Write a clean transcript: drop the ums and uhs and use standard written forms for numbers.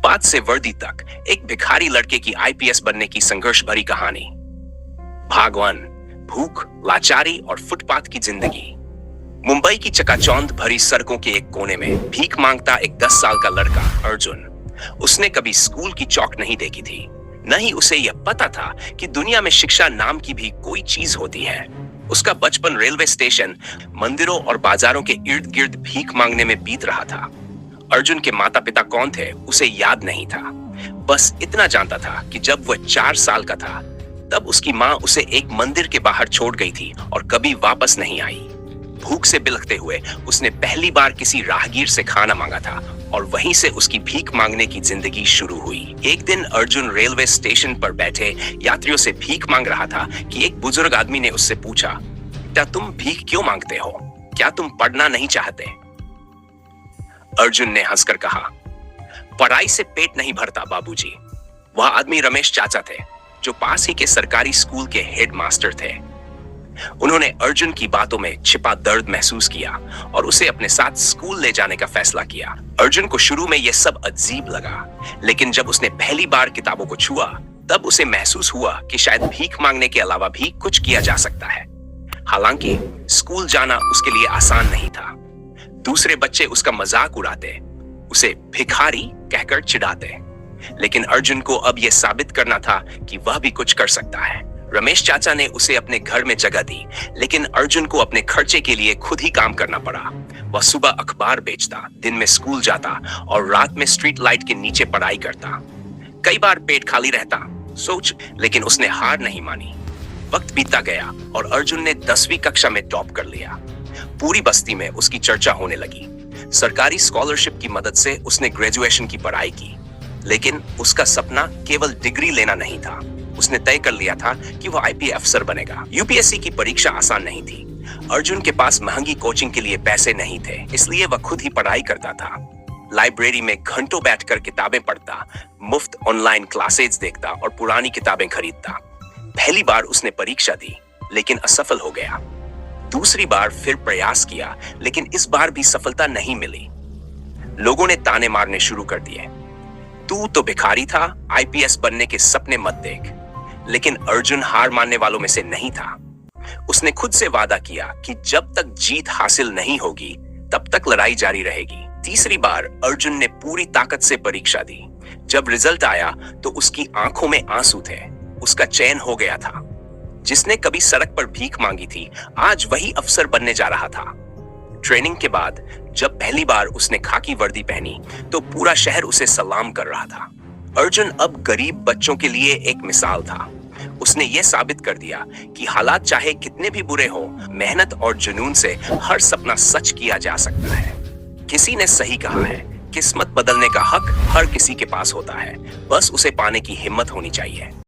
Footpath से वर्दी तक, एक भिखारी लड़के की आईपीएस बनने की संघर्ष भरी कहानी। भाग 1, भूख, लाचारी और फुटपाथ की जिंदगी। मुंबई की चकाचौंध भरी सड़कों के एक कोने में भीख मांगता एक 10 साल का लड़का अर्जुन। उसने कभी स्कूल की चौक नहीं देखी थी, न ही उसे यह पता था कि दुनिया में शिक्षा नाम की भी कोई चीज होती है। उसका बचपन रेलवे स्टेशन, मंदिरों और बाजारों के इर्द गिर्द भीख मांगने में बीत रहा था। अर्जुन के माता पिता कौन थे उसे याद नहीं था। बस इतना जानता था कि जब वह 4 साल का था तब उसकी माँ उसे एक मंदिर के बाहर छोड़ गई थी और कभी वापस नहीं आई। भूख से बिलखते हुए उसने पहली बार किसी राहगीर से खाना मांगा था और वहीं से उसकी भीख मांगने की जिंदगी शुरू हुई। एक दिन अर्जुन रेलवे स्टेशन पर बैठे यात्रियों से भीख मांग रहा था कि एक बुजुर्ग आदमी ने उससे पूछा, क्या तुम भीख क्यों मांगते हो? क्या तुम पढ़ना नहीं चाहते? अर्जुन ने हंसकर कहा, पढ़ाई से पेट नहीं भरता बाबूजी। वह आदमी रमेश चाचा थे, जो पास ही के सरकारी स्कूल के हेडमास्टर थे। उन्होंने अर्जुन की बातों में छिपा दर्द महसूस किया और उसे अपने साथ स्कूल ले जाने का फैसला किया। अर्जुन को शुरू में यह सब अजीब लगा, लेकिन जब उसने पहली बार किताबों को छुआ तब उसे महसूस हुआ कि शायद भीख मांगने के अलावा भी कुछ किया जा सकता है। हालांकि स्कूल जाना उसके लिए आसान नहीं था। दूसरे बच्चे उसका मजाक उड़ाते, उसे भिखारी कहकर चिढ़ाते, लेकिन अर्जुन को अब यह साबित करना था कि वह भी कुछ कर सकता है। रमेश चाचा ने उसे अपने घर में जगह दी, लेकिन अर्जुन को अपने खर्चे के लिए खुद ही काम करना पड़ा। वह सुबह अखबार बेचता, दिन में स्कूल जाता और रात में स्ट्रीट लाइट के नीचे पढ़ाई करता। कई बार पेट खाली रहता, लेकिन उसने हार नहीं मानी। वक्त बीतता गया और अर्जुन ने 10वीं कक्षा में टॉप कर लिया। पूरी बस्ती में उसकी चर्चा होने लगी। सरकारी स्कॉलरशिप की मदद से उसने ग्रेजुएशन की पढ़ाई की, लेकिन उसका सपना केवल डिग्री लेना नहीं था। उसने तय कर लिया था कि वह आईपीएस अफसर बनेगा। यूपीएससी की परीक्षा आसान नहीं थी। अर्जुन के पास महंगी कोचिंग के लिए पैसे नहीं थे, इसलिए वह खुद ही पढ़ाई करता था। लाइब्रेरी में घंटों बैठकर किताबें पढ़ता, मुफ्त ऑनलाइन क्लासेस देखता और पुरानी किताबें खरीदता। पहली बार उसने परीक्षा दी, लेकिन असफल हो गया। दूसरी बार फिर प्रयास किया, लेकिन इस बार भी सफलता नहीं मिली। लोगों ने ताने मारने शुरू कर दिए, तू तो भिखारी था, आईपीएस बनने के सपने मत देख। लेकिन अर्जुन हार मानने वालों में से नहीं था। उसने खुद से वादा किया कि जब तक जीत हासिल नहीं होगी तब तक लड़ाई जारी रहेगी। तीसरी बार अर्जुन ने पूरी ताकत से परीक्षा दी। जब रिजल्ट आया तो उसकी आंखों में आंसू थे। उसका चयन हो गया था। जिसने कभी सड़क पर भीख मांगी थी, आज वही अफसर बनने जा रहा था। ट्रेनिंग के बाद जब पहली बार उसने खाकी वर्दी पहनी तो पूरा शहर उसे सलाम कर रहा था। अर्जुन अब गरीब बच्चों के लिए एक मिसाल था। उसने यह साबित कर दिया कि हालात चाहे कितने भी बुरे हों, मेहनत और जुनून से हर सपना सच किया जा सकता है। किसी ने सही कहा है, किस्मत बदलने का हक हर किसी के पास होता है, बस उसे पाने की हिम्मत होनी चाहिए।